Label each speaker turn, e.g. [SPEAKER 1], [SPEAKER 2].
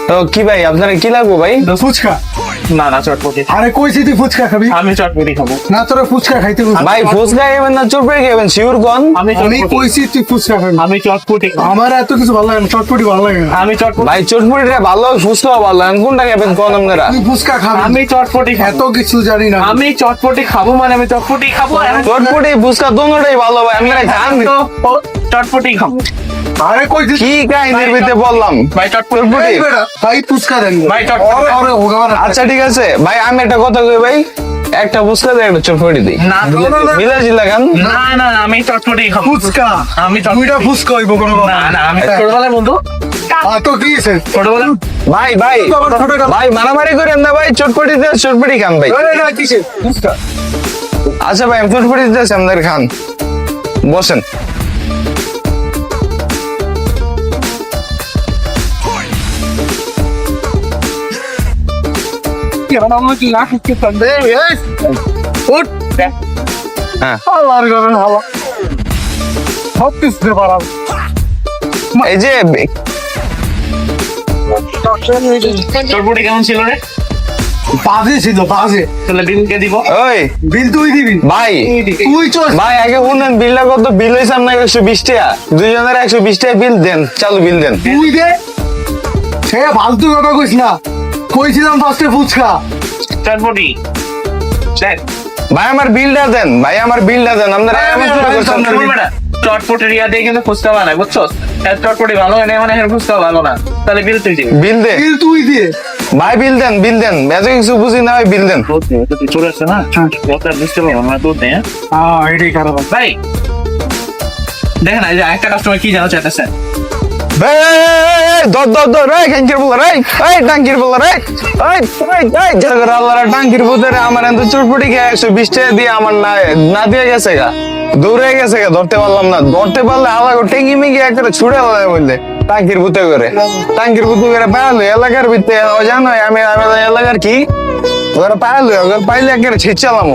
[SPEAKER 1] তো কি ভাই আপনার কি লাগবে ভাই?
[SPEAKER 2] ফুচকা।
[SPEAKER 3] না না চটপটি।
[SPEAKER 2] আরে কইছি তুই ফুচকা খাবি?
[SPEAKER 3] আমি চটপটি খাবো।
[SPEAKER 2] না তোরা ফুচকা খাইতে বলছি।
[SPEAKER 1] ভাই ফুচকা খাবেন না চটপটি খাবেন শিওর কোন?
[SPEAKER 3] আমি
[SPEAKER 2] আমি
[SPEAKER 3] চটপটি।
[SPEAKER 2] কইছি তুই ফুচকা খাবি।
[SPEAKER 3] আমি চটপটি খাবো।
[SPEAKER 2] আমার এত কিছু ভালো লাগে না, চটপটি ভালো লাগে না।
[SPEAKER 3] আমি চটপটি।
[SPEAKER 1] ভাই চটপটিটা ভালো ফুচকা ভালো লাগে কোনটা খাবেন কোন আপনারা?
[SPEAKER 2] তুই ফুচকা খাবি?
[SPEAKER 3] আমি চটপটি
[SPEAKER 2] এত
[SPEAKER 3] খাবো।
[SPEAKER 2] কিছু জানি না।
[SPEAKER 3] আমি চটপটি খাবো মানে আমি চটপটি খাবো।
[SPEAKER 1] চটপটি ফুচকা দোনোটাই ভালো ভাই আপনারা খান।
[SPEAKER 3] তো চটপটি খাবো।
[SPEAKER 2] আরে কইছি
[SPEAKER 1] কি কাহিনীর ভিতরে বললাম
[SPEAKER 3] ভাই চটপটি।
[SPEAKER 1] চটপটি।
[SPEAKER 2] এই বেটা, ভাই ফুচকা দেন।
[SPEAKER 3] ভাই চটপটি।
[SPEAKER 2] আরে ভগবান।
[SPEAKER 1] আচ্ছা ঠিক আছে ভাই আমি একটা কথা কই ভাই, একটা ফুচকা দিয়ে একটা চটপটি দিই।
[SPEAKER 3] না
[SPEAKER 1] বিলাসী লাগান।
[SPEAKER 3] না না আমি চটপটি খাবো।
[SPEAKER 2] ফুচকা।
[SPEAKER 3] আমি
[SPEAKER 2] দুইটা ফুচকা হইব কোনো কথা।
[SPEAKER 3] না না আমি ছোটবেলায় বন্ধু
[SPEAKER 2] তো কি হইছে?
[SPEAKER 3] ছোটবেলায়
[SPEAKER 1] ভাই ভাই
[SPEAKER 2] আবার ছোট কথা।
[SPEAKER 1] ভাই মারামারি করেন না ভাই, চটপটি দিয়ে চটপটি খান ভাই।
[SPEAKER 2] আরে না কিসে? ফুচকা।
[SPEAKER 1] আচ্ছা ভাই আমি চটপটি দিতেছি আমাদের খান, বসেন।
[SPEAKER 3] কেন আমরা কি না খেতে পারবে?
[SPEAKER 2] উঠ।
[SPEAKER 1] হ্যাঁ
[SPEAKER 2] আল্লাহর ঘরে হাওয়া। সব কিছু দিয়ে বাড়াবো।
[SPEAKER 1] এই যে
[SPEAKER 3] চটপটি কেমন ছিল রে?
[SPEAKER 2] বাজে ছিল, বাজে।
[SPEAKER 3] তাহলে বিলকে দিব।
[SPEAKER 1] ওই
[SPEAKER 2] বিল তুই দিবি।
[SPEAKER 1] ভাই
[SPEAKER 2] তুই চল।
[SPEAKER 1] ভাই আগে শুনেন বিলটা কত, বিল হয়েছে আপনার 120 টাকা, দুইজনের 120 টাকা বিল দেন, চালু বিল দেন।
[SPEAKER 2] তুই দে। সে ফালতু কথা কইস না। কইছিলাম ফার্স্টে ফুচকা।
[SPEAKER 3] চটপটি দেখ
[SPEAKER 1] ভাই আমার বিলটা দেন, ভাই আমার বিলটা দেন, আপনারা এমন করে করছেন।
[SPEAKER 3] চটপটি রিয়া দিয়ে কিন্তু ফুচকা বানায় বুঝছো? চটপটি ভালো হয় না মানে এর ফুচকা ভালো না, তাহলে বিল তুই দিবি।
[SPEAKER 1] বিল দে
[SPEAKER 2] বিল তুই দিয়ে।
[SPEAKER 1] ভাই, বিল দেন বিল দেন, এত কিছু বুঝি না, বিল দেন।
[SPEAKER 3] তুই চলে আসছে না কথা বুঝতে পারবো না তোর নেই।
[SPEAKER 2] এটাই খারাপ।
[SPEAKER 3] ভাই দেখেন এই যে একটা কাস্টমার কি জানো চাইতেছে।
[SPEAKER 1] টাঙ্কির ভিতরে আমার এত চটপটি খেয়ে 120 টাকা দিয়ে আমার না দিয়ে গেছে গা, দৌড়ে গেছে গা, ধরতে পারলাম না, ধরতে পারলে আলাদা টেঙ্গি মিঙ্গি একটা ছুড়ে আলাদা বললে টাঙ্কির ভিতরে করে পাইলো এলাকার ভিতরে জানো আমি এলাকার কি ওরা পাইলো পাইলে একটা ছিঁচালাম।